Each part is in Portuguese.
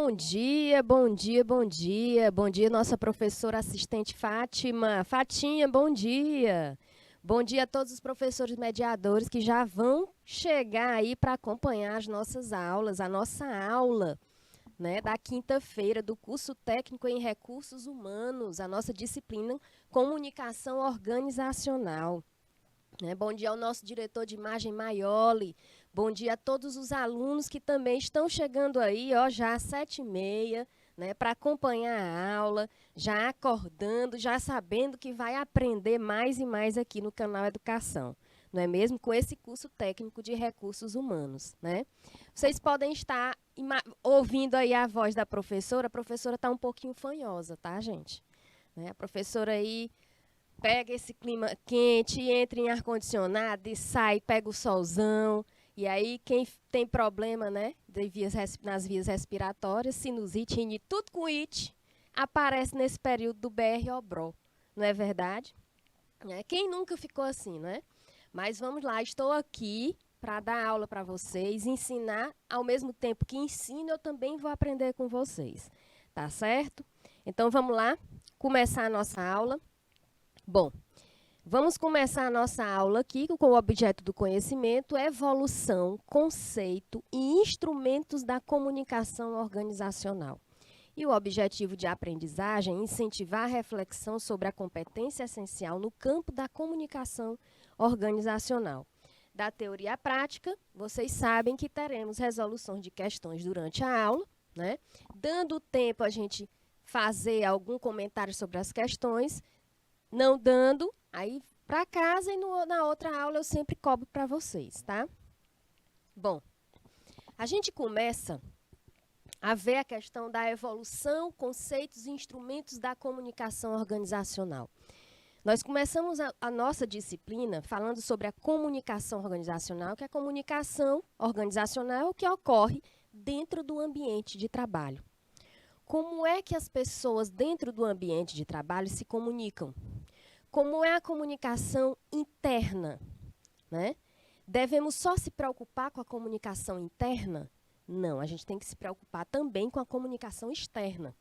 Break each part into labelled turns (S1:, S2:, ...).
S1: Bom dia, bom dia, bom dia. Bom dia, nossa professora assistente Fátima. Fatinha, bom dia. Bom dia a todos os professores mediadores que já vão chegar aí para acompanhar as nossas aulas, a nossa aula, né, da quinta-feira do curso técnico em recursos humanos, a nossa disciplina Comunicação Organizacional. Bom dia ao nosso diretor de imagem, Maioli. Bom dia a todos os alunos que também estão chegando aí, ó, já às 7h30, né, para acompanhar a aula, já acordando, já sabendo que vai aprender mais e mais aqui no canal Educação, não é mesmo? Com esse curso técnico de recursos humanos, né? Vocês podem estar ouvindo aí a voz da professora. A professora está um pouquinho fanhosa, tá, gente? A professora aí pega esse clima quente, entra em ar-condicionado e sai, pega o solzão. E aí, quem tem problema, né, nas vias respiratórias, sinusite, rinite, tudo com it, aparece nesse período do BR-Obró. Não é verdade? Quem nunca ficou assim, não é? Mas vamos lá, estou aqui para dar aula para vocês, ensinar, ao mesmo tempo que ensino, eu também vou aprender com vocês. Tá certo? Então, vamos lá, começar a nossa aula. Bom, vamos começar a nossa aula aqui com o objeto do conhecimento, evolução, conceito e instrumentos da comunicação organizacional. E o objetivo de aprendizagem é incentivar a reflexão sobre a competência essencial no campo da comunicação organizacional. Da teoria à prática, vocês sabem que teremos resoluções de questões durante a aula, né? Dando tempo a gente fazer algum comentário sobre as questões. Não dando, aí para casa e na outra aula eu sempre cobro para vocês, tá? Bom, a gente começa a ver a questão da evolução, conceitos e instrumentos da comunicação organizacional. Nós começamos a nossa disciplina falando sobre a comunicação organizacional, que é a comunicação organizacional que ocorre dentro do ambiente de trabalho. Como é que as pessoas dentro do ambiente de trabalho se comunicam? Como é a comunicação interna, né? Devemos só se preocupar com a comunicação interna? Não, a gente tem que se preocupar também com a comunicação externa,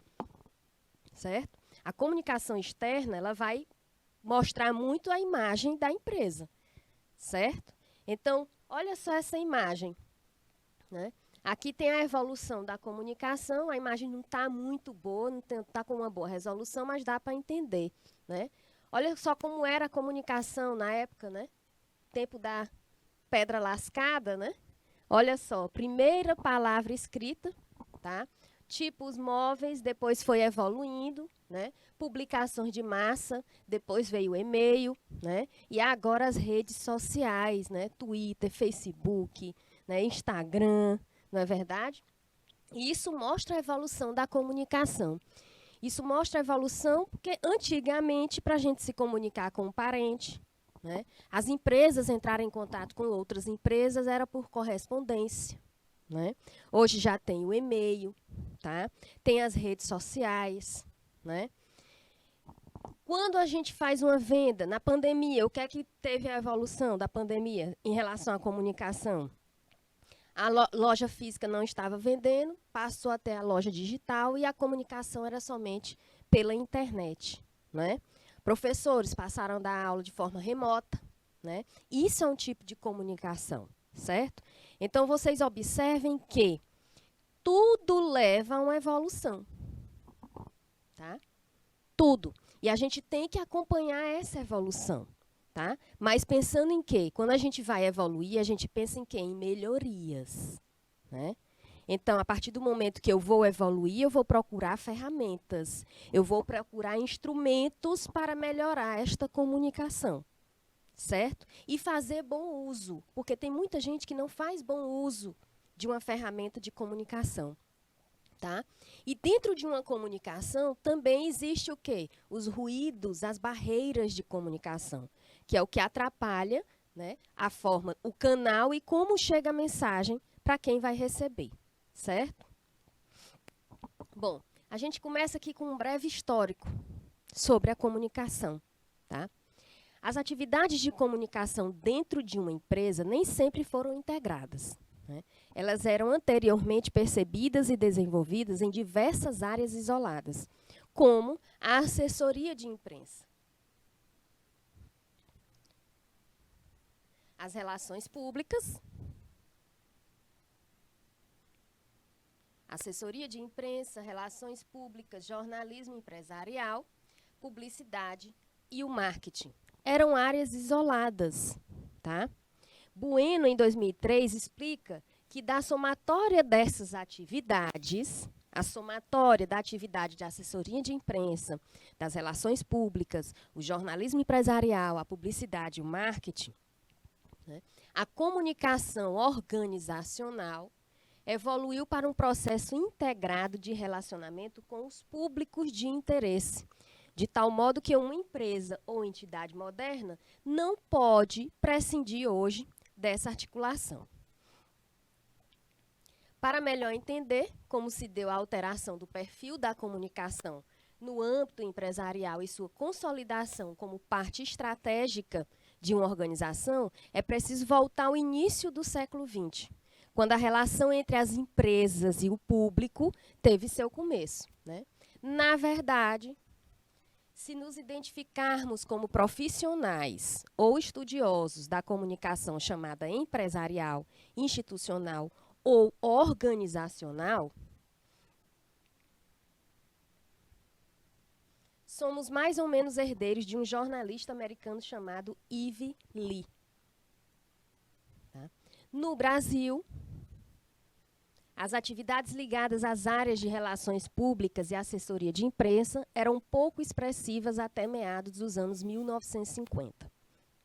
S1: certo? A comunicação externa, ela vai mostrar muito a imagem da empresa, certo? Então, olha só essa imagem, né? Aqui tem a evolução da comunicação, a imagem não está muito boa, não está com uma boa resolução, mas dá para entender, né? Olha só como era a comunicação na época, né? Tempo da pedra lascada, né? Olha só, primeira palavra escrita, tá? Tipos móveis, depois foi evoluindo, né? Publicações de massa, depois veio o e-mail, né? E agora as redes sociais, né? Twitter, Facebook, né? Instagram, não é verdade? E isso mostra a evolução da comunicação. Isso mostra a evolução porque, antigamente, para a gente se comunicar com um parente, né, as empresas entrarem em contato com outras empresas era por correspondência. Né? Hoje já tem o e-mail, tá? Tem as redes sociais. Né? Quando a gente faz uma venda, na pandemia, o que é que teve a evolução da pandemia em relação à comunicação? A loja física não estava vendendo, passou até a loja digital e a comunicação era somente pela internet, né? Professores passaram a dar aula de forma remota, né? Isso é um tipo de comunicação, certo? Então, vocês observem que tudo leva a uma evolução, tá? Tudo. E a gente tem que acompanhar essa evolução. Tá? Mas pensando em quê? Quando a gente vai evoluir, a gente pensa em quê? Em melhorias. Né? Então, a partir do momento que eu vou evoluir, eu vou procurar ferramentas. Eu vou procurar instrumentos para melhorar esta comunicação. Certo? E fazer bom uso. Porque tem muita gente que não faz bom uso de uma ferramenta de comunicação. Tá? E dentro de uma comunicação também existe o quê? Os ruídos, as barreiras de comunicação, que é o que atrapalha, né, a forma, o canal e como chega a mensagem para quem vai receber, certo? Bom, a gente começa aqui com um breve histórico sobre a comunicação, tá? As atividades de comunicação dentro de uma empresa nem sempre foram integradas, né? Elas eram anteriormente percebidas e desenvolvidas em diversas áreas isoladas, como a assessoria de imprensa, as relações públicas, assessoria de imprensa, relações públicas, jornalismo empresarial, publicidade e o marketing. Eram áreas isoladas, tá? Bueno, em 2003, explica que da somatória dessas atividades, a somatória da atividade de assessoria de imprensa, das relações públicas, o jornalismo empresarial, a publicidade e o marketing, né, a comunicação organizacional evoluiu para um processo integrado de relacionamento com os públicos de interesse, de tal modo que uma empresa ou entidade moderna não pode prescindir hoje dessa articulação. Para melhor entender como se deu a alteração do perfil da comunicação no âmbito empresarial e sua consolidação como parte estratégica de uma organização, é preciso voltar ao início do século XX, quando a relação entre as empresas e o público teve seu começo, né? Na verdade, se nos identificarmos como profissionais ou estudiosos da comunicação chamada empresarial, institucional ou organizacional, somos mais ou menos herdeiros de um jornalista americano chamado Ivy Lee. Tá? No Brasil, as atividades ligadas às áreas de relações públicas e assessoria de imprensa eram pouco expressivas até meados dos anos 1950.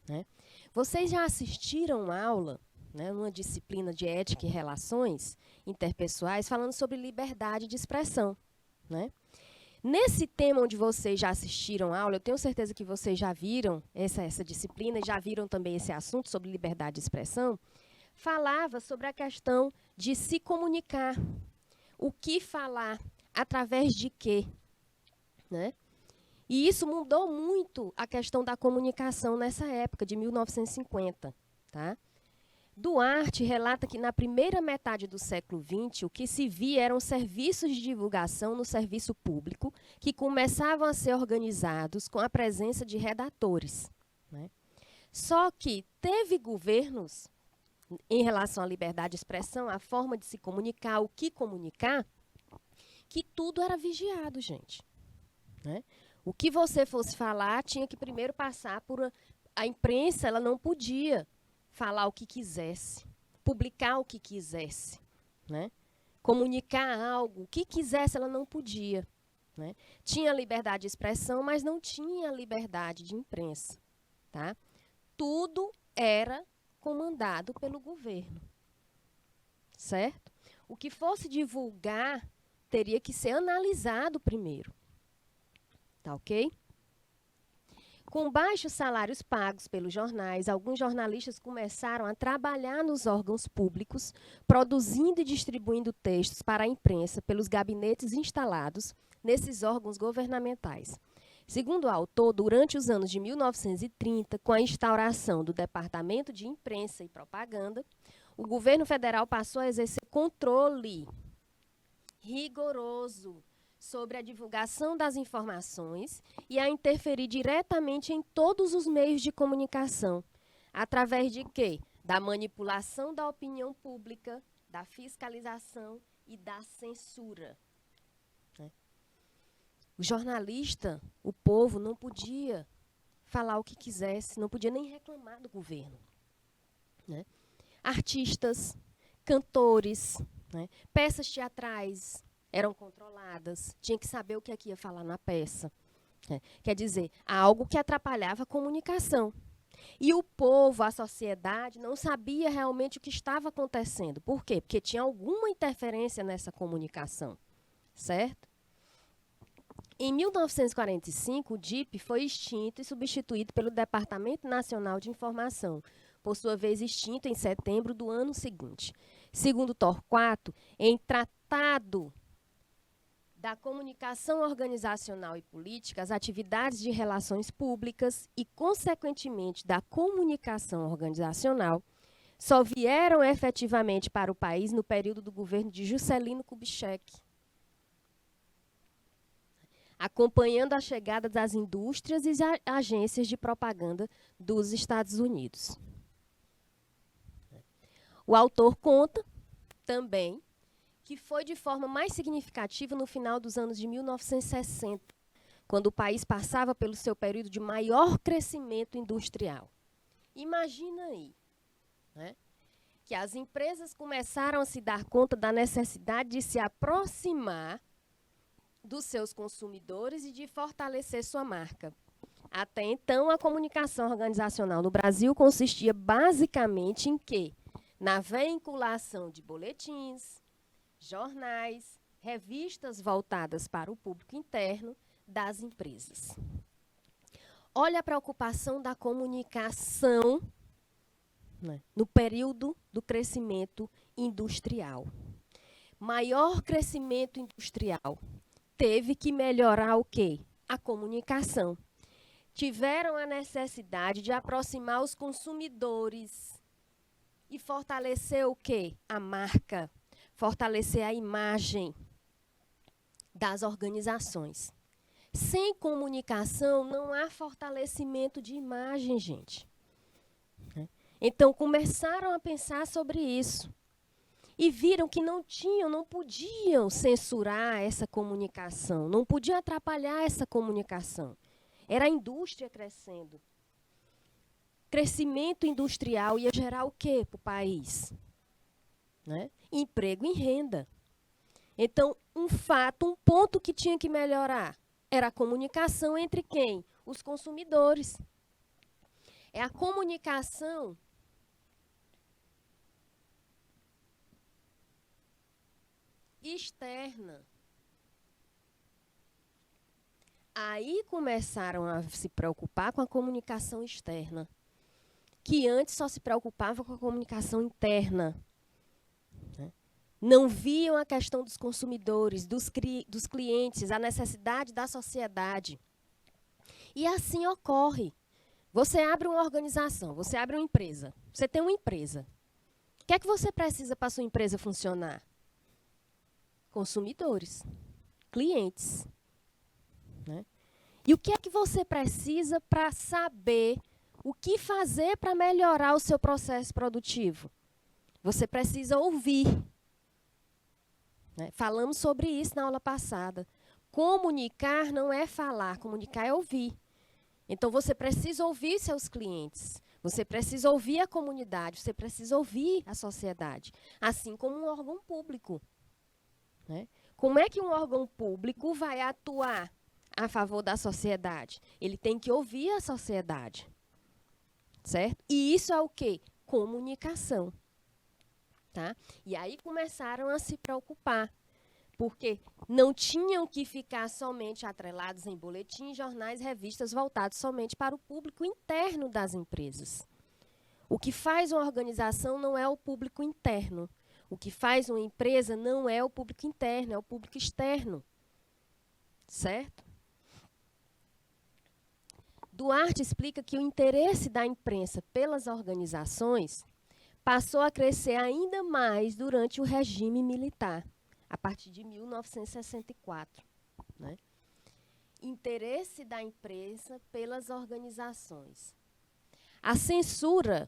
S1: Né? Vocês já assistiram aula, né, numa disciplina de ética e relações interpessoais, falando sobre liberdade de expressão, né? Nesse tema onde vocês já assistiram aula, eu tenho certeza que vocês já viram essa disciplina e já viram também esse assunto sobre liberdade de expressão, falava sobre a questão de se comunicar, o que falar, através de quê, né? E isso mudou muito a questão da comunicação nessa época, de 1950, tá? Duarte relata que na primeira metade do século XX, o que se via eram serviços de divulgação no serviço público que começavam a ser organizados com a presença de redatores, né? Só que teve governos, em relação à liberdade de expressão, a forma de se comunicar, o que comunicar, que tudo era vigiado, gente, né? O que você fosse falar tinha que primeiro passar por a imprensa, ela não podia falar o que quisesse, publicar o que quisesse, né? Comunicar algo, o que quisesse, ela não podia, né? Tinha liberdade de expressão, mas não tinha liberdade de imprensa, tá? Tudo era comandado pelo governo, certo? O que fosse divulgar teria que ser analisado primeiro, tá ok? Com baixos salários pagos pelos jornais, alguns jornalistas começaram a trabalhar nos órgãos públicos, produzindo e distribuindo textos para a imprensa pelos gabinetes instalados nesses órgãos governamentais. Segundo o autor, durante os anos de 1930, com a instauração do Departamento de Imprensa e Propaganda, o governo federal passou a exercer controle rigoroso sobre a divulgação das informações e a interferir diretamente em todos os meios de comunicação. Através de quê? Da manipulação da opinião pública, da fiscalização e da censura. Né? O jornalista, o povo, não podia falar o que quisesse, não podia nem reclamar do governo. Né? Artistas, cantores, né? Peças teatrais eram controladas, tinha que saber o que é que ia falar na peça. Né? Quer dizer, algo que atrapalhava a comunicação. E o povo, a sociedade, não sabia realmente o que estava acontecendo. Por quê? Porque tinha alguma interferência nessa comunicação, certo? Em 1945, o DIP foi extinto e substituído pelo Departamento Nacional de Informação, por sua vez extinto em setembro do ano seguinte. Segundo Torquato, em Tratado da Comunicação Organizacional e Política, as atividades de relações públicas e, consequentemente, da comunicação organizacional só vieram efetivamente para o país no período do governo de Juscelino Kubitschek, acompanhando a chegada das indústrias e agências de propaganda dos Estados Unidos. O autor conta também que foi de forma mais significativa no final dos anos de 1960, quando o país passava pelo seu período de maior crescimento industrial. Imagina aí, né, que as empresas começaram a se dar conta da necessidade de se aproximar dos seus consumidores e de fortalecer sua marca. Até então, a comunicação organizacional no Brasil consistia basicamente em quê? Na vinculação de boletins, jornais, revistas voltadas para o público interno das empresas. Olha a preocupação da comunicação, né, no período do crescimento industrial. Maior crescimento industrial. Teve que melhorar o quê? A comunicação. Tiveram a necessidade de aproximar os consumidores e fortalecer o quê? A marca, fortalecer a imagem das organizações. Sem comunicação não há fortalecimento de imagem, gente. Então começaram a pensar sobre isso. E viram que não podiam censurar essa comunicação, não podiam atrapalhar essa comunicação. Era a indústria crescendo. Crescimento industrial ia gerar o quê para o país? Né? Emprego e renda. Então, um ponto que tinha que melhorar era a comunicação entre quem? Os consumidores. É a comunicação externa. Aí começaram a se preocupar com a comunicação externa, que antes só se preocupava com a comunicação interna. Não viam a questão dos consumidores, dos clientes, a necessidade da sociedade. E assim ocorre. Você abre uma organização, você abre uma empresa, você tem uma empresa. O que é que você precisa para a sua empresa funcionar? Consumidores, clientes. Né? E o que é que você precisa para saber o que fazer para melhorar o seu processo produtivo? Você precisa ouvir. Né? Falamos sobre isso na aula passada. Comunicar não é falar, comunicar é ouvir. Então, você precisa ouvir seus clientes, você precisa ouvir a comunidade, você precisa ouvir a sociedade, assim como um órgão público. Né? Como é que um órgão público vai atuar a favor da sociedade? Ele tem que ouvir a sociedade. Certo? E isso é o quê? Comunicação. Tá? E aí começaram a se preocupar, porque não tinham que ficar somente atrelados em boletins, jornais, revistas voltados somente para o público interno das empresas. O que faz uma organização não é o público interno. O que faz uma empresa não é o público interno, é o público externo. Certo? Duarte explica que o interesse da imprensa pelas organizações passou a crescer ainda mais durante o regime militar, a partir de 1964. Né? Interesse da imprensa pelas organizações. A censura,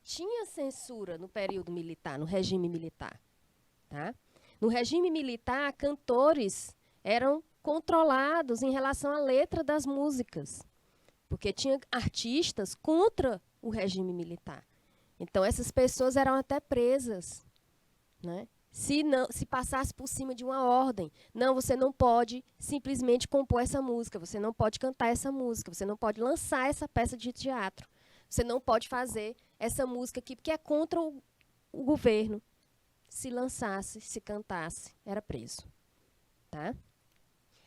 S1: tinha censura no período militar, no regime militar. Tá? No regime militar, cantores eram controlados em relação à letra das músicas, porque tinha artistas contra o regime militar. Então, essas pessoas eram até presas. Né? Se passasse por cima de uma ordem. Não, você não pode simplesmente compor essa música, você não pode cantar essa música, você não pode lançar essa peça de teatro, você não pode fazer essa música aqui, porque é contra o governo. Se lançasse, se cantasse, era preso. Tá?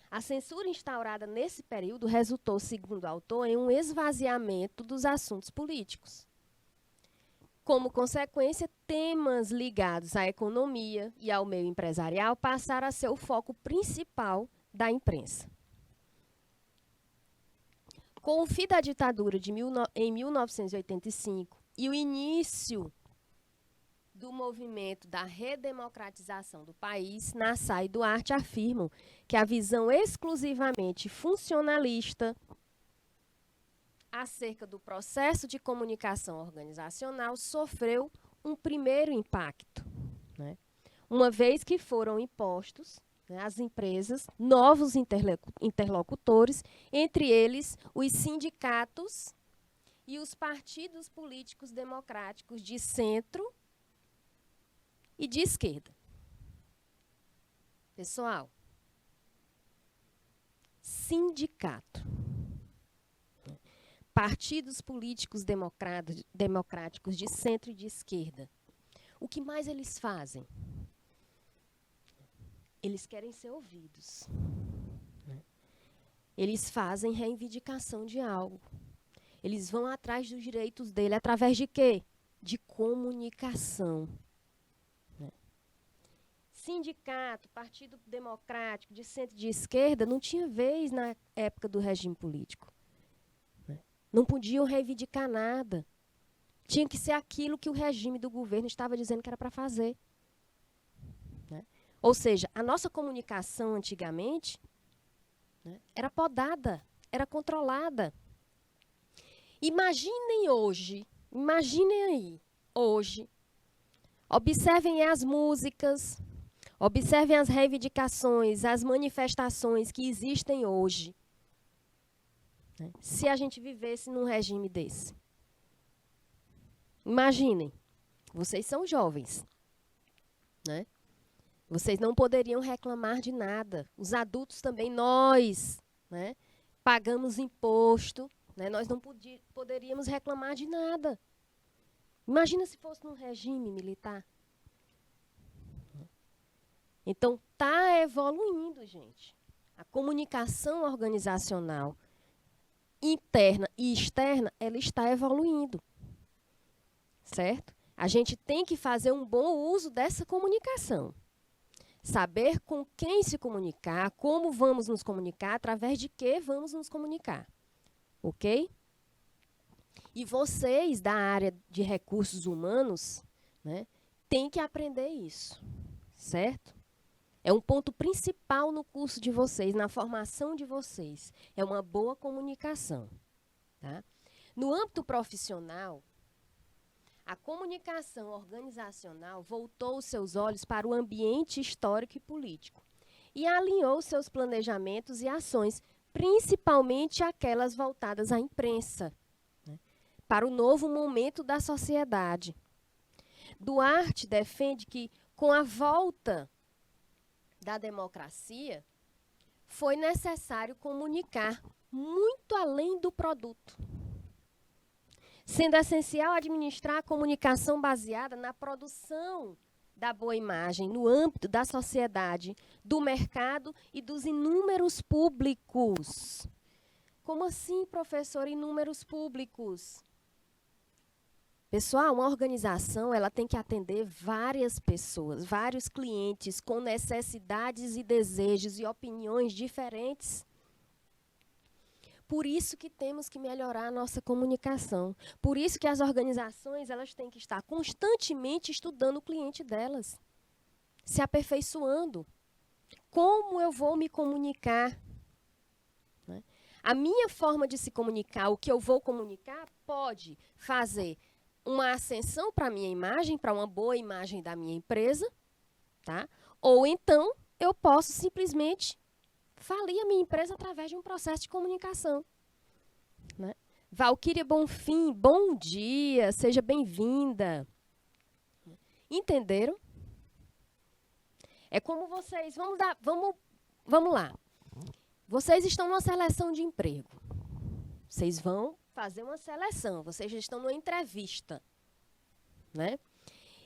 S1: A censura instaurada nesse período resultou, segundo o autor, em um esvaziamento dos assuntos políticos. Como consequência, temas ligados à economia e ao meio empresarial passaram a ser o foco principal da imprensa. Com o fim da ditadura em 1985 e o início do movimento da redemocratização do país, Nassau e Duarte afirmam que a visão exclusivamente funcionalista acerca do processo de comunicação organizacional sofreu um primeiro impacto, né? Uma vez que foram impostos, né, às empresas novos interlocutores, entre eles os sindicatos e os partidos políticos democráticos de centro e de esquerda. Pessoal, sindicato, partidos políticos democráticos de centro e de esquerda, o que mais eles fazem? Eles querem ser ouvidos. Eles fazem reivindicação de algo. Eles vão atrás dos direitos dele através de quê? De comunicação. Sindicato, Partido Democrático, de centro e de esquerda, não tinha vez na época do regime político. Não podiam reivindicar nada. Tinha que ser aquilo que o regime do governo estava dizendo que era para fazer. Ou seja, a nossa comunicação antigamente, né, era podada, era controlada. Imaginem hoje, imaginem aí, hoje, observem as músicas, observem as reivindicações, as manifestações que existem hoje, né, se a gente vivesse num regime desse. Imaginem, vocês são jovens, né? Vocês não poderiam reclamar de nada. Os adultos também, nós, né, pagamos imposto, né, nós não poderíamos reclamar de nada. Imagina se fosse num regime militar. Então, está evoluindo, gente. A comunicação organizacional interna e externa, ela está evoluindo. Certo? A gente tem que fazer um bom uso dessa comunicação. Saber com quem se comunicar, como vamos nos comunicar, através de que vamos nos comunicar. Ok? E vocês, da área de recursos humanos, né, têm que aprender isso. Certo? É um ponto principal no curso de vocês, na formação de vocês. É uma boa comunicação. Tá? No âmbito profissional, a comunicação organizacional voltou os seus olhos para o ambiente histórico e político e alinhou seus planejamentos e ações, principalmente aquelas voltadas à imprensa, né, para o novo momento da sociedade. Duarte defende que, com a volta da democracia, foi necessário comunicar muito além do produto, sendo essencial administrar a comunicação baseada na produção da boa imagem no âmbito da sociedade, do mercado e dos inúmeros públicos. Como assim, professor, inúmeros públicos? Pessoal, uma organização ela tem que atender várias pessoas, vários clientes com necessidades e desejos e opiniões diferentes. Por isso que temos que melhorar a nossa comunicação. Por isso que as organizações elas têm que estar constantemente estudando o cliente delas, se aperfeiçoando. Como eu vou me comunicar? Né? A minha forma de se comunicar, o que eu vou comunicar, pode fazer uma ascensão para a minha imagem, para uma boa imagem da minha empresa, tá? Ou então eu posso simplesmente falir a minha empresa através de um processo de comunicação. Né? Valquíria Bonfim, bom dia, seja bem-vinda. Entenderam? É como vocês, vamos lá. Vocês estão numa seleção de emprego. Vocês vão fazer uma seleção, vocês já estão numa entrevista. Né?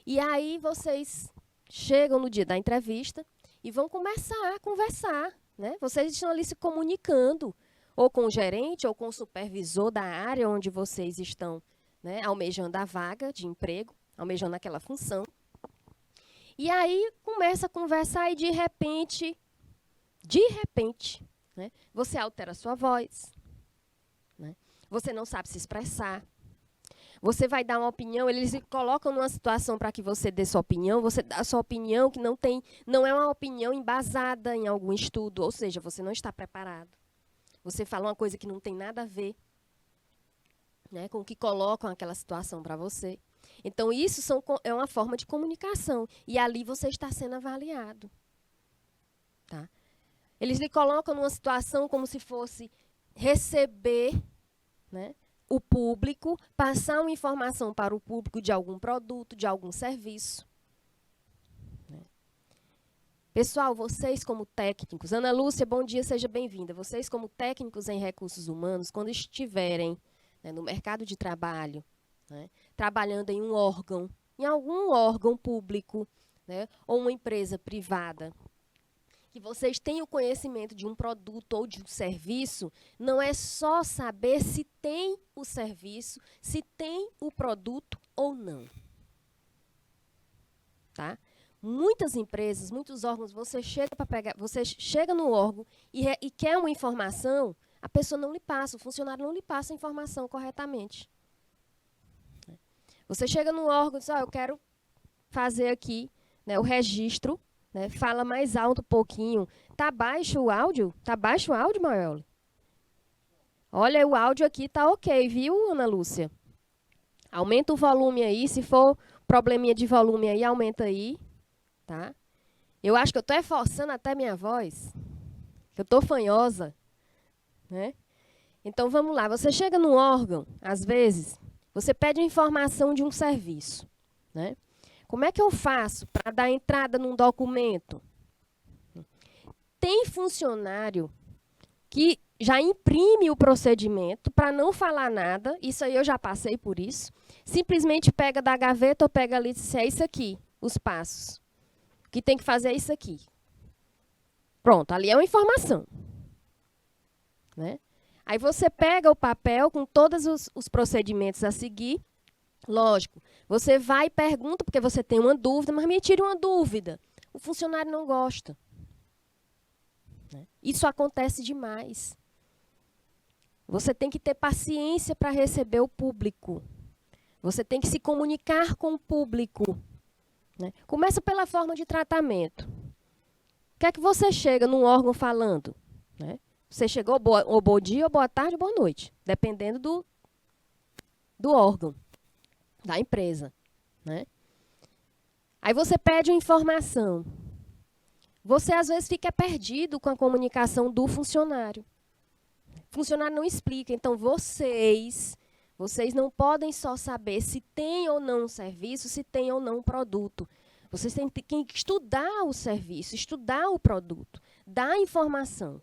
S1: E aí vocês chegam no dia da entrevista e vão começar a conversar. Né? Vocês estão ali se comunicando, ou com o gerente, ou com o supervisor da área onde vocês estão, né, almejando a vaga de emprego, almejando aquela função. E aí começa a conversar e de repente, né, você altera a sua voz, né? Você não sabe se expressar, Você vai dar uma opinião, eles se colocam numa situação para que você dê sua opinião, você dá sua opinião que não é uma opinião embasada em algum estudo, ou seja, você não está preparado. Você fala uma coisa que não tem nada a ver, né, com o que colocam aquela situação para você. Então, isso é uma forma de comunicação. E ali você está sendo avaliado. Tá? Eles lhe colocam numa situação como se fosse receber, né, o público, passar uma informação para o público de algum produto, de algum serviço. Né? Pessoal, vocês como técnicos, Ana Lúcia, bom dia, seja bem-vinda. Vocês como técnicos em recursos humanos, quando estiverem, né, no mercado de trabalho, né, trabalhando em um órgão, em algum órgão público, né, ou uma empresa privada, que vocês tenham conhecimento de um produto ou de um serviço, não é só saber se tem o serviço, se tem o produto ou não. Tá? Muitas empresas, muitos órgãos, você chega no órgão e quer uma informação, a pessoa não lhe passa, o funcionário não lhe passa a informação corretamente. Você chega no órgão e diz, eu quero fazer aqui, né, o registro, né, fala mais alto um pouquinho. Tá baixo o áudio? Tá baixo o áudio, Maioli? Olha, o áudio aqui tá ok, viu, Ana Lúcia? Aumenta o volume aí, se for probleminha de volume aí, aumenta aí, tá? Eu acho que eu tô forçando até minha voz, que eu tô fanhosa, né? Então, vamos lá. Você chega no órgão, às vezes, você pede informação de um serviço, né? Como é que eu faço para dar entrada num documento? Tem funcionário que já imprime o procedimento para não falar nada, isso aí eu já passei por isso, simplesmente pega da gaveta ou pega ali e diz, é isso aqui, os passos. O que tem que fazer é isso aqui. Pronto, ali é uma informação. Né? Aí você pega o papel com todos os procedimentos a seguir. Lógico, você vai e pergunta porque você tem uma dúvida, mas me tire uma dúvida. O funcionário não gosta. Né? Isso acontece demais. Você tem que ter paciência para receber o público. Você tem que se comunicar com o público. Né? Começa pela forma de tratamento. O que é que você chega num órgão falando? Né? Você chegou ou bom dia, ou boa tarde, ou boa noite, dependendo do órgão, da empresa. Né? Aí você pede uma informação. Você, às vezes, fica perdido com a comunicação do funcionário. O funcionário não explica. Então, vocês não podem só saber se tem ou não um serviço, se tem ou não um produto. Vocês têm que estudar o serviço, estudar o produto, dar informação,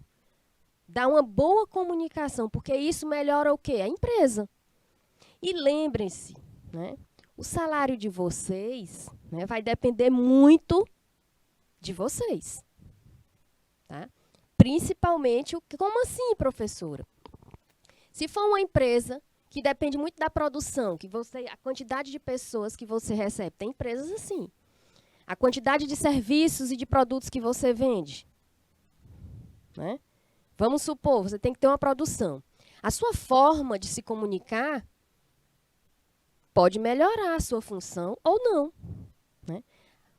S1: dar uma boa comunicação, porque isso melhora o quê? A empresa. E lembrem-se, né, o salário de vocês, né, vai depender muito de vocês. Tá? Principalmente, como assim, professora? Se for uma empresa que depende muito da produção, a quantidade de pessoas que você recebe, tem empresas assim. A quantidade de serviços e de produtos que você vende. Né? Vamos supor, você tem que ter uma produção. A sua forma de se comunicar pode melhorar a sua função ou não. Né?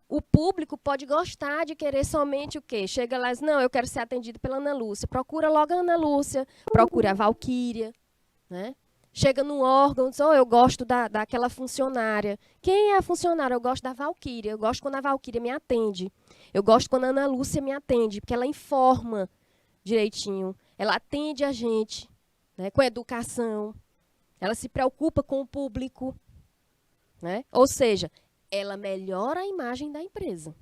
S1: O público pode gostar de querer somente o quê? Chega lá e diz, não, eu quero ser atendido pela Ana Lúcia. Procura logo a Ana Lúcia, procura a Valquíria. Né? Chega no órgão, diz, eu gosto daquela funcionária. Quem é a funcionária? Eu gosto da Valquíria. Eu gosto quando a Valquíria me atende. Eu gosto quando a Ana Lúcia me atende, porque ela informa direitinho. Ela atende a gente, né, com educação. Ela se preocupa com o público. Né? Ou seja, ela melhora a imagem da empresa.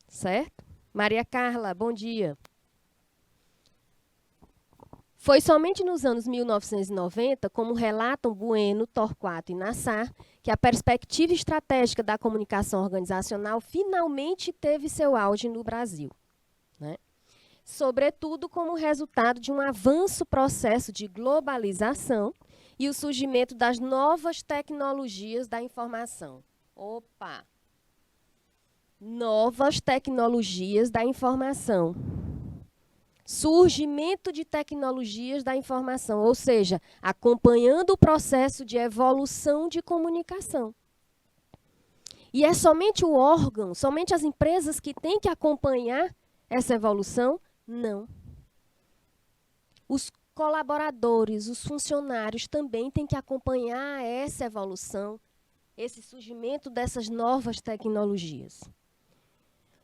S1: Certo? Maria Carla, bom dia. Foi somente nos anos 1990, como relatam Bueno, Torquato e Nassar, que a perspectiva estratégica da comunicação organizacional finalmente teve seu auge no Brasil. Né? Sobretudo como resultado de um avanço processo de globalização e o surgimento das novas tecnologias da informação. Opa! Novas tecnologias da informação. Surgimento de tecnologias da informação, ou seja, acompanhando o processo de evolução de comunicação. E é somente o órgão, somente as empresas que têm que acompanhar essa evolução? Não. Os colaboradores, os funcionários também têm que acompanhar essa evolução, esse surgimento dessas novas tecnologias.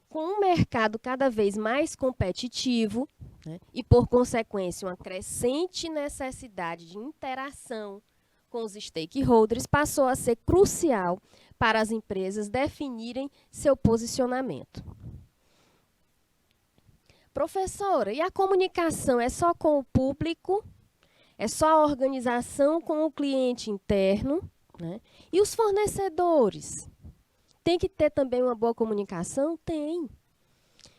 S1: Com um mercado cada vez mais competitivo, né, e, por consequência, uma crescente necessidade de interação com os stakeholders, passou a ser crucial para as empresas definirem seu posicionamento. Professora, e a comunicação é só com o público? É só a organização com o cliente interno? Né? E os fornecedores? Tem que ter também uma boa comunicação? Tem.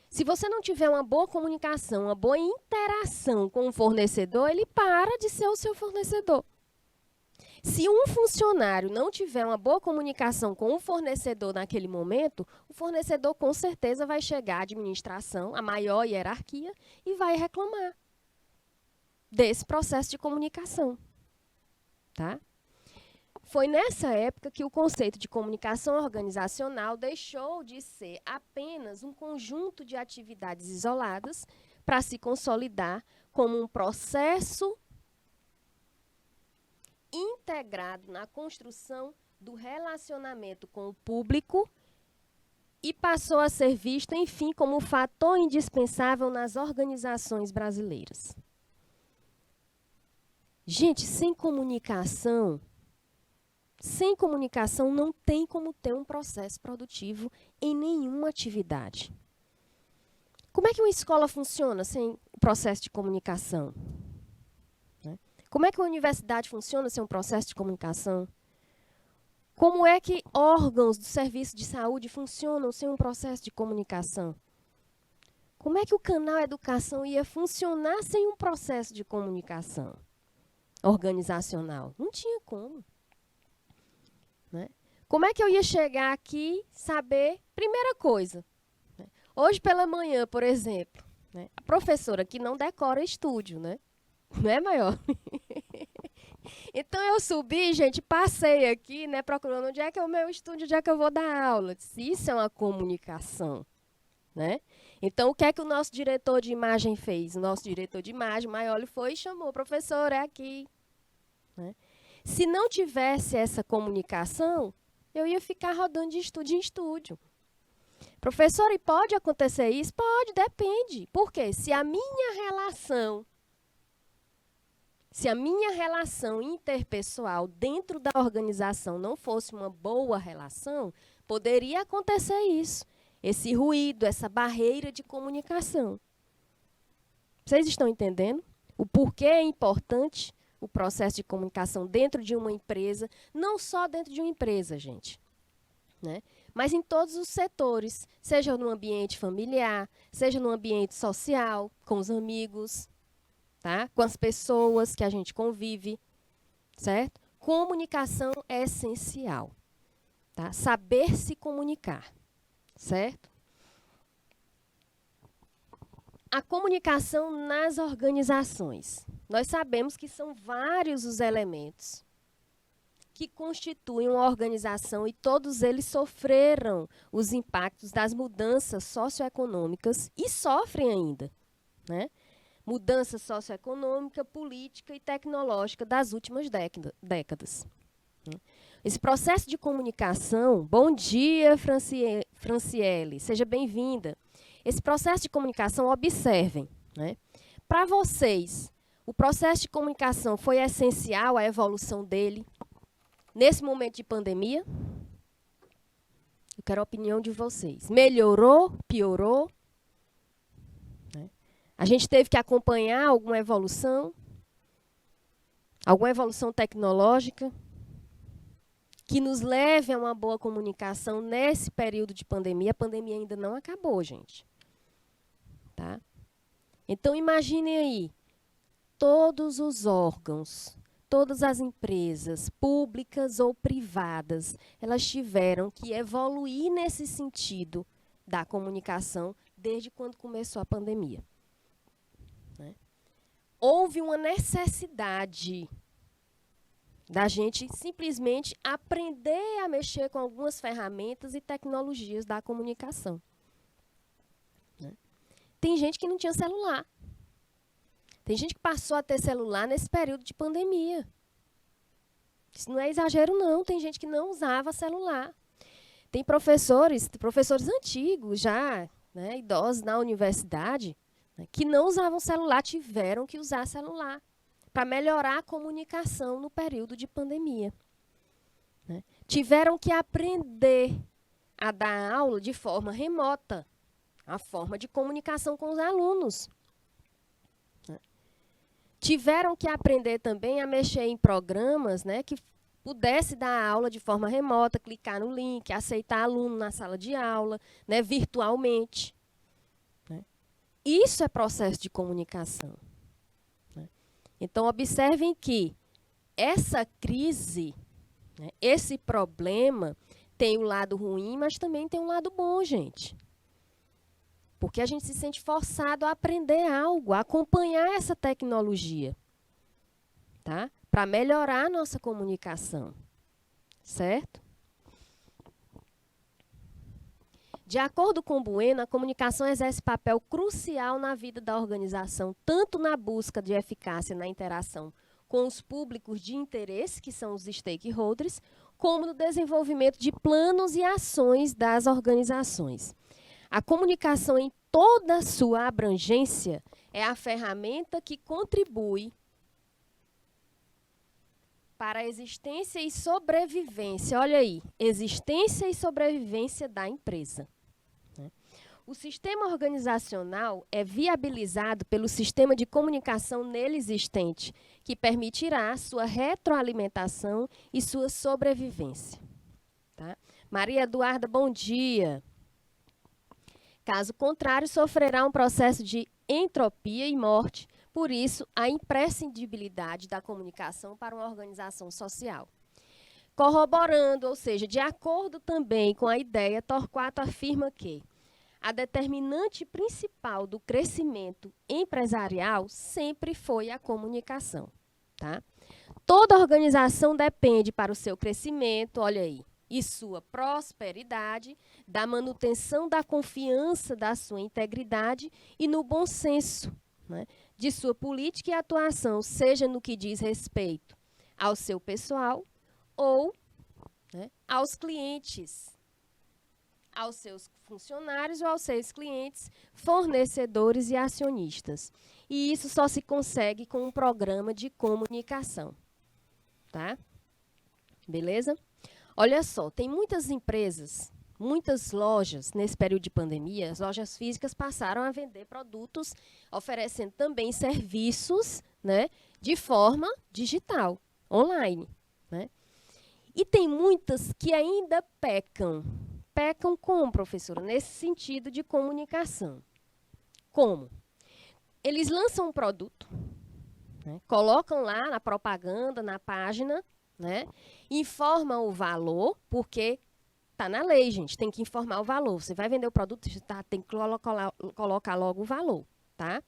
S1: Se você não tiver uma boa comunicação, uma boa interação com o fornecedor, ele para de ser o seu fornecedor. Se um funcionário não tiver uma boa comunicação com o fornecedor naquele momento, o fornecedor com certeza vai chegar à administração, à maior hierarquia, e vai reclamar desse processo de comunicação. Tá? Foi nessa época que o conceito de comunicação organizacional deixou de ser apenas um conjunto de atividades isoladas para se consolidar como um processo integrado na construção do relacionamento com o público e passou a ser visto, enfim, como um fator indispensável nas organizações brasileiras. Gente, sem comunicação não tem como ter um processo produtivo em nenhuma atividade. Como é que uma escola funciona sem o processo de comunicação? Como é que uma universidade funciona sem um processo de comunicação? Como é que órgãos do serviço de saúde funcionam sem um processo de comunicação? Como é que o canal Educação ia funcionar sem um processo de comunicação organizacional? Não tinha como. Né? Como é que eu ia chegar aqui e saber? Primeira coisa, né? Hoje pela manhã, por exemplo, né? A professora que não decora estúdio, né? Não é, maior? Então, eu subi, gente, passei aqui, né, procurando onde é que é o meu estúdio, onde é que eu vou dar aula. Isso é uma comunicação, né? Então, o que é que o nosso diretor de imagem fez? O nosso diretor de imagem, Maioli, foi e chamou, professor, é aqui. Né? Se não tivesse essa comunicação, eu ia ficar rodando de estúdio em estúdio. Professor, e pode acontecer isso? Pode, depende. Por quê? Se a minha relação interpessoal dentro da organização não fosse uma boa relação, poderia acontecer isso. Esse ruído, essa barreira de comunicação. Vocês estão entendendo? O porquê é importante o processo de comunicação dentro de uma empresa, não só dentro de uma empresa, gente, né? Mas em todos os setores, seja no ambiente familiar, seja no ambiente social, com os amigos, tá? Com as pessoas que a gente convive, certo? Comunicação é essencial, tá? Saber se comunicar, certo? A comunicação nas organizações. Nós sabemos que são vários os elementos que constituem uma organização e todos eles sofreram os impactos das mudanças socioeconômicas e sofrem ainda, né? Mudança socioeconômica, política e tecnológica das últimas décadas. Esse processo de comunicação, bom dia, Franciele, seja bem-vinda. Esse processo de comunicação, observem, né? Para vocês, o processo de comunicação foi essencial à evolução dele nesse momento de pandemia? Eu quero a opinião de vocês. Melhorou? Piorou? A gente teve que acompanhar alguma evolução tecnológica que nos leve a uma boa comunicação nesse período de pandemia. A pandemia ainda não acabou, gente. Tá? Então, imaginem aí, todos os órgãos, todas as empresas, públicas ou privadas, elas tiveram que evoluir nesse sentido da comunicação desde quando começou a pandemia. houve uma necessidade da gente simplesmente aprender a mexer com algumas ferramentas e tecnologias da comunicação. Né? Tem gente que não tinha celular. Tem gente que passou a ter celular nesse período de pandemia. Isso não é exagero, não. Tem gente que não usava celular. Tem professores antigos já, né, idosos na universidade, né, que não usavam celular, tiveram que usar celular para melhorar a comunicação no período de pandemia. Né? Tiveram que aprender a dar aula de forma remota, a forma de comunicação com os alunos. Né? Tiveram que aprender também a mexer em programas, né, que pudesse dar aula de forma remota, clicar no link, aceitar aluno na sala de aula, né, virtualmente. Né? Isso é processo de comunicação. Né? Então, observem que essa crise, né, esse problema, tem o lado ruim, mas também tem um lado bom, gente. Porque a gente se sente forçado a aprender algo, a acompanhar essa tecnologia, tá? Para melhorar a nossa comunicação, certo? De acordo com Bueno, a comunicação exerce papel crucial na vida da organização, tanto na busca de eficácia na interação com os públicos de interesse, que são os stakeholders, como no desenvolvimento de planos e ações das organizações. A comunicação em toda a sua abrangência é a ferramenta que contribui para a existência e sobrevivência, olha aí, existência e sobrevivência da empresa. O sistema organizacional é viabilizado pelo sistema de comunicação nele existente, que permitirá sua retroalimentação e sua sobrevivência. Tá? Maria Eduarda, bom dia. Caso contrário, sofrerá um processo de entropia e morte. Por isso, a imprescindibilidade da comunicação para uma organização social. Corroborando, ou seja, de acordo também com a ideia, Torquato afirma que a determinante principal do crescimento empresarial sempre foi a comunicação. Tá? Toda organização depende para o seu crescimento, olha aí, e sua prosperidade, da manutenção da confiança da sua integridade e no bom senso, né, de sua política e atuação, seja no que diz respeito ao seu pessoal ou, né, aos clientes, aos seus funcionários ou aos seus clientes, fornecedores e acionistas. E isso só se consegue com um programa de comunicação. Tá? Beleza? Olha só, tem muitas empresas, muitas lojas, nesse período de pandemia, as lojas físicas passaram a vender produtos, oferecendo também serviços, né, de forma digital, online. Né? E tem muitas que ainda pecam. Pecam como, professora? Nesse sentido de comunicação. Como? Eles lançam um produto, né, colocam lá na propaganda, na página, né, informam o valor, porque está na lei, gente, tem que informar o valor. Você vai vender o produto, tem que colocar logo o valor. Tá?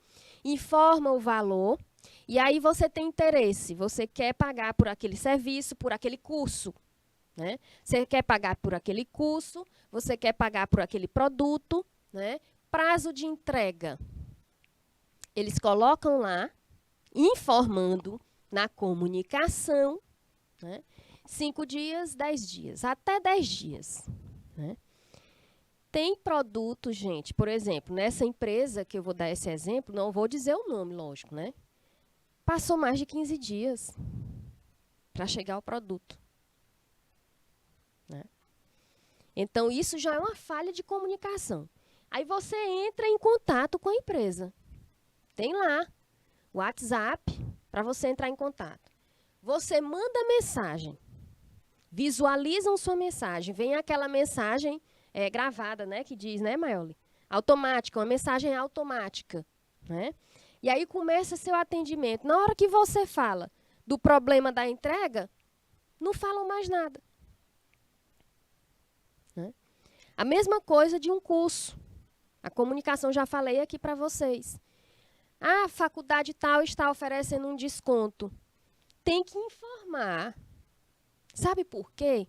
S1: Informa o valor, e aí você tem interesse, você quer pagar por aquele serviço, por aquele curso. Né? Você quer pagar por aquele curso, você quer pagar por aquele produto, né? Prazo de entrega. Eles colocam lá, informando na comunicação, né? 5 dias, 10 dias, até 10 dias. Né? Tem produto, gente, por exemplo, nessa empresa, que eu vou dar esse exemplo, não vou dizer o nome, lógico, né? Passou mais de 15 dias para chegar o produto. Né? Então, isso já é uma falha de comunicação. Aí você entra em contato com a empresa. Tem lá o WhatsApp para você entrar em contato. Você manda mensagem. Visualizam sua mensagem. Vem aquela mensagem gravada, né, que diz, né, Maioli? Automática, uma mensagem automática. Né? E aí começa seu atendimento. Na hora que você fala do problema da entrega, não falam mais nada. Né? A mesma coisa de um curso. A comunicação, já falei aqui para vocês. A faculdade tal está oferecendo um desconto. Tem que informar. Sabe por quê?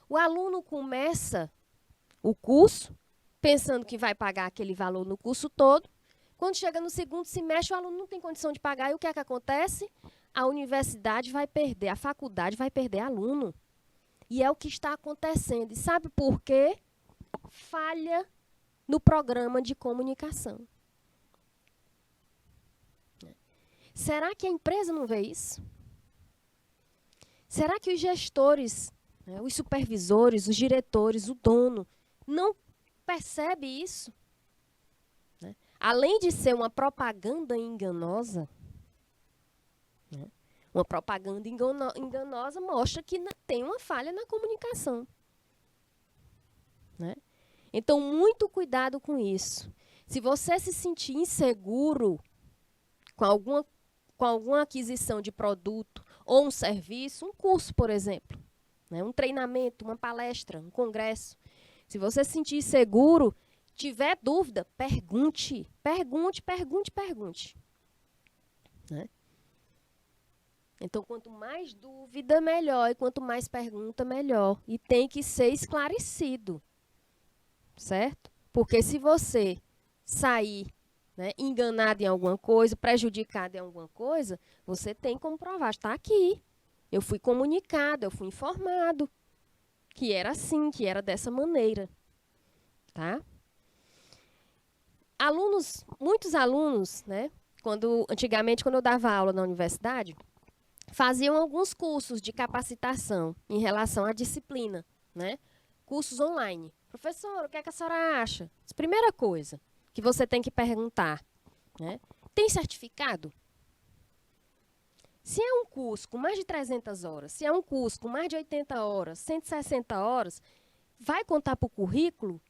S1: O aluno começa o curso pensando que vai pagar aquele valor no curso todo. Quando chega no segundo semestre, o aluno não tem condição de pagar. E o que é que acontece? A universidade vai perder, a faculdade vai perder aluno. E é o que está acontecendo. E sabe por quê? Falha no programa de comunicação. Será que a empresa não vê isso? Será que os gestores, né, os supervisores, os diretores, o dono, não percebe isso? Né? Além de ser uma propaganda enganosa, né, uma propaganda enganosa mostra que tem uma falha na comunicação. Né? Então, muito cuidado com isso. Se você se sentir inseguro com alguma aquisição de produto ou um serviço, um curso, por exemplo, né, um treinamento, uma palestra, um congresso. Se você se sentir inseguro, tiver dúvida, pergunte. Né? Então, quanto mais dúvida, melhor. E quanto mais pergunta, melhor. E tem que ser esclarecido. Certo? Porque se você sair, né, enganado em alguma coisa, prejudicado em alguma coisa, você tem como provar. Está aqui. Eu fui comunicado, eu fui informado que era assim, que era dessa maneira. Tá? Muitos alunos, né, antigamente, quando eu dava aula na universidade, faziam alguns cursos de capacitação em relação à disciplina, né? Cursos online. Professor, o que é que a senhora acha? Primeira coisa que você tem que perguntar, né? Tem certificado? Se é um curso com mais de 300 horas, se é um curso com mais de 80 horas, 160 horas, vai contar para o currículo?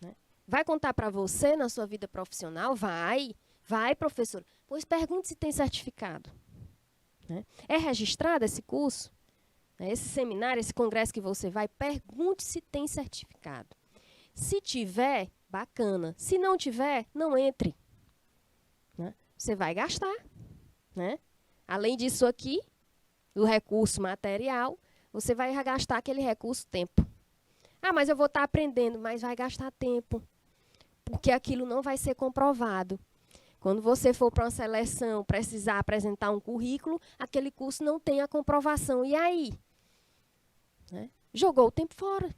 S1: Né? Vai contar para você na sua vida profissional? Vai, professor. Pois pergunte se tem certificado. Né? É registrado esse curso? Esse seminário, esse congresso que você vai, pergunte se tem certificado. Se tiver, bacana. Se não tiver, não entre. Né? Você vai gastar. Né? Além disso aqui, do recurso material, você vai gastar aquele recurso tempo. Ah, mas eu vou estar aprendendo, mas vai gastar tempo. Porque aquilo não vai ser comprovado. Quando você for para uma seleção, precisar apresentar um currículo, aquele curso não tem a comprovação. E aí? Né? Jogou o tempo fora.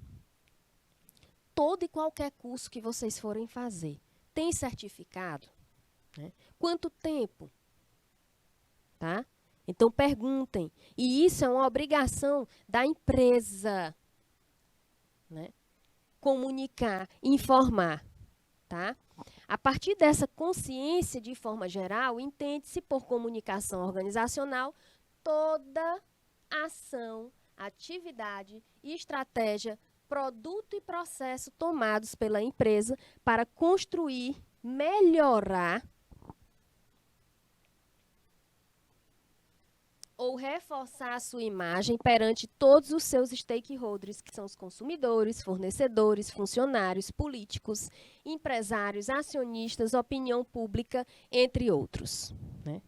S1: Todo e qualquer curso que vocês forem fazer, tem certificado? Né? Quanto tempo? Tá? Então, perguntem. E isso é uma obrigação da empresa. Né? Comunicar, informar. Tá? A partir dessa consciência, de forma geral, entende-se por comunicação organizacional toda ação, atividade, estratégia, produto e processo tomados pela empresa para construir, melhorar ou reforçar a sua imagem perante todos os seus stakeholders, que são os consumidores, fornecedores, funcionários, políticos, empresários, acionistas, opinião pública, entre outros. Né?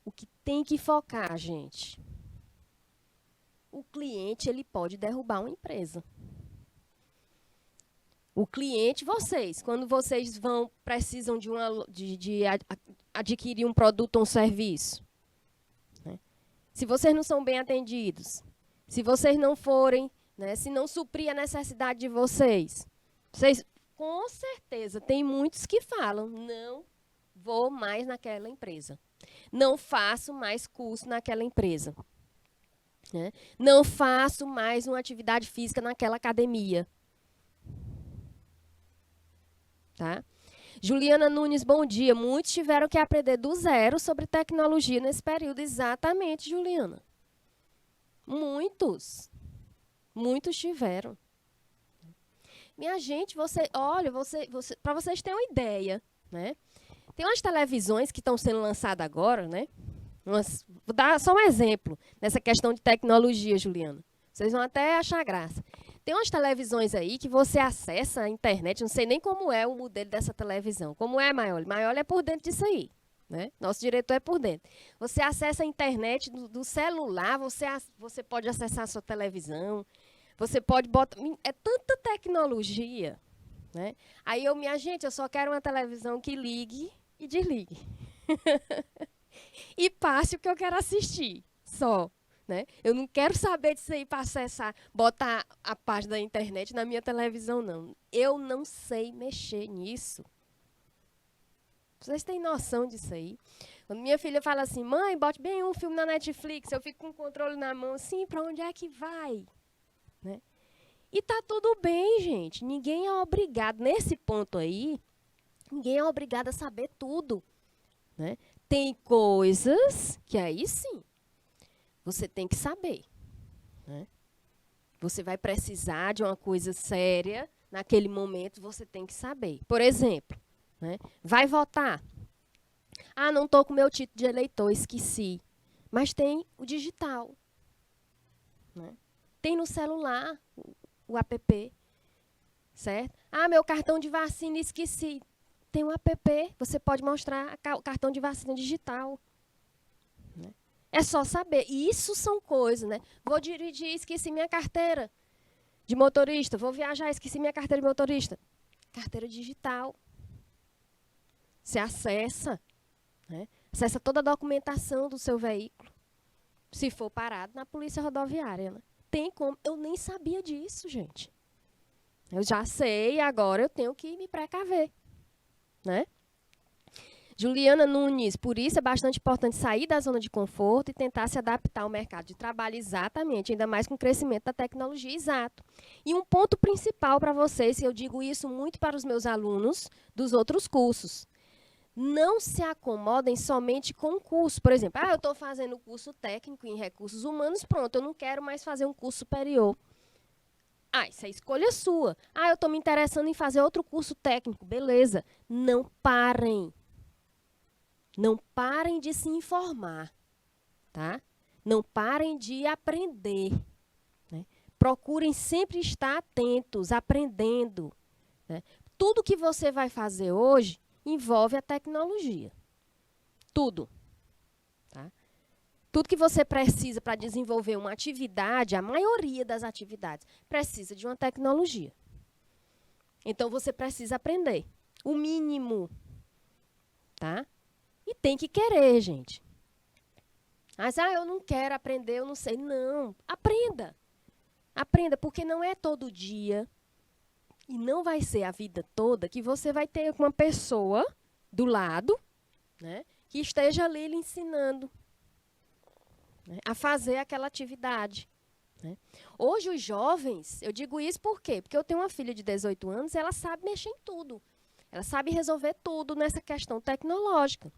S1: O que tem que focar, gente? O cliente, ele pode derrubar uma empresa. O cliente, vocês, quando vocês precisam de adquirir um produto ou um serviço, né? Se vocês não são bem atendidos, se vocês não forem, né, se não suprir a necessidade de vocês, com certeza, tem muitos que falam, não vou mais naquela empresa. Não faço mais curso naquela empresa. Né? Não faço mais uma atividade física naquela academia. Tá? Juliana Nunes, bom dia. Muitos tiveram que aprender do zero sobre tecnologia nesse período. Exatamente, Juliana. Muitos. Muitos tiveram. Minha gente, olha, para vocês terem uma ideia, né? Tem umas televisões que estão sendo lançadas agora, né? Vou dar só um exemplo nessa questão de tecnologia, Juliana. Vocês vão até achar graça. Tem umas televisões aí que você acessa a internet, não sei nem como é o modelo dessa televisão. Como é, Maioli? Maioli é por dentro disso aí. né? Nosso diretor é por dentro. Você acessa a internet do celular, você pode acessar a sua televisão, você pode botar... É tanta tecnologia, né? Aí minha gente, eu só quero uma televisão que ligue e desligue. E passe o que eu quero assistir, só. Né? Eu não quero saber disso aí para acessar, botar a página da internet na minha televisão, não. Eu não sei mexer nisso. Vocês têm noção disso aí? Quando minha filha fala assim, mãe, bote bem um filme na Netflix, eu fico com o controle na mão, assim, para onde é que vai? Né? E tá tudo bem, gente. Ninguém é obrigado, nesse ponto aí, ninguém é obrigado a saber tudo. Né? Tem coisas que aí sim, você tem que saber. Né? Você vai precisar de uma coisa séria, naquele momento você tem que saber. Por exemplo, né? Vai votar. Ah, não estou com o meu título de eleitor, esqueci. Mas tem o digital. Né? Tem no celular o app. Certo? Ah, meu cartão de vacina, esqueci. Tem um app, você pode mostrar o cartão de vacina digital. Né? É só saber. E isso são coisas, né? Vou dirigir, esqueci minha carteira de motorista. Vou viajar, esqueci minha carteira de motorista. Carteira digital. Você acessa, né? Acessa toda a documentação do seu veículo. Se for parado na polícia rodoviária. Né? Tem como. Eu nem sabia disso, gente. Eu já sei, agora eu tenho que me precaver. Né? Juliana Nunes, por isso é bastante importante sair da zona de conforto e tentar se adaptar ao mercado de trabalho, exatamente, ainda mais com o crescimento da tecnologia, exato. E um ponto principal para vocês, e eu digo isso muito para os meus alunos dos outros cursos, não se acomodem somente com o curso. Por exemplo, eu estou fazendo curso técnico em recursos humanos, pronto, eu não quero mais fazer um curso superior. Isso é escolha sua. Eu estou me interessando em fazer outro curso técnico, beleza. Não parem. Não parem de se informar, tá? Não parem de aprender. Né? Procurem sempre estar atentos, aprendendo. Né? Tudo que você vai fazer hoje envolve a tecnologia. Tudo. Tá? Tudo que você precisa para desenvolver uma atividade, a maioria das atividades, precisa de uma tecnologia. Então, você precisa aprender. O mínimo. Tá? E tem que querer, gente. Mas, eu não quero aprender, eu não sei. Não, aprenda. Aprenda, porque não é todo dia e não vai ser a vida toda que você vai ter uma pessoa do lado, né, que esteja ali lhe ensinando, né, a fazer aquela atividade. Né. Hoje, os jovens, eu digo isso por quê? Porque eu tenho uma filha de 18 anos e ela sabe mexer em tudo. Ela sabe resolver tudo nessa questão tecnológica.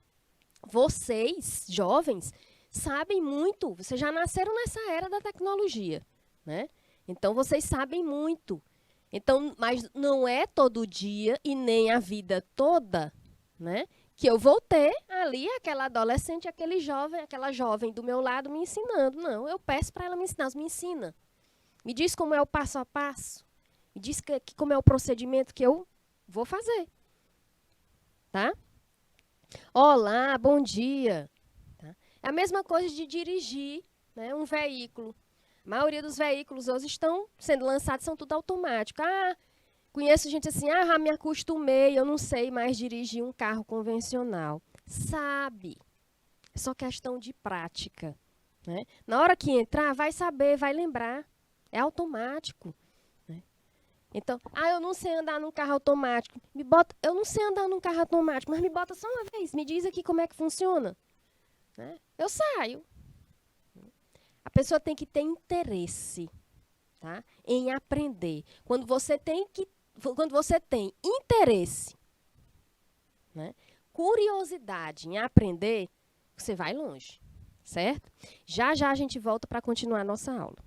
S1: Vocês, jovens, sabem muito. Vocês já nasceram nessa era da tecnologia. Né? Então, vocês sabem muito. Então, mas não é todo dia e nem a vida toda, né, que eu vou ter ali aquela adolescente, aquele jovem, aquela jovem do meu lado me ensinando. Não, eu peço para ela me ensinar. Me ensina. Me diz como é o passo a passo. Me diz como é o procedimento que eu vou fazer. Tá? Olá, bom dia. Tá? É a mesma coisa de dirigir, né, um veículo. A maioria dos veículos hoje estão sendo lançados, são tudo automático. Conheço gente assim, já me acostumei, eu não sei mais dirigir um carro convencional. Sabe. É só questão de prática. Né? Na hora que entrar, vai saber, vai lembrar. É automático. Então, eu não sei andar num carro automático. Eu não sei andar num carro automático, mas me bota só uma vez. Me diz aqui como é que funciona. Né? Eu saio. A pessoa tem que ter interesse, tá, em aprender. Quando você tem interesse, né, curiosidade em aprender, você vai longe. Certo? Já já a gente volta para continuar a nossa aula.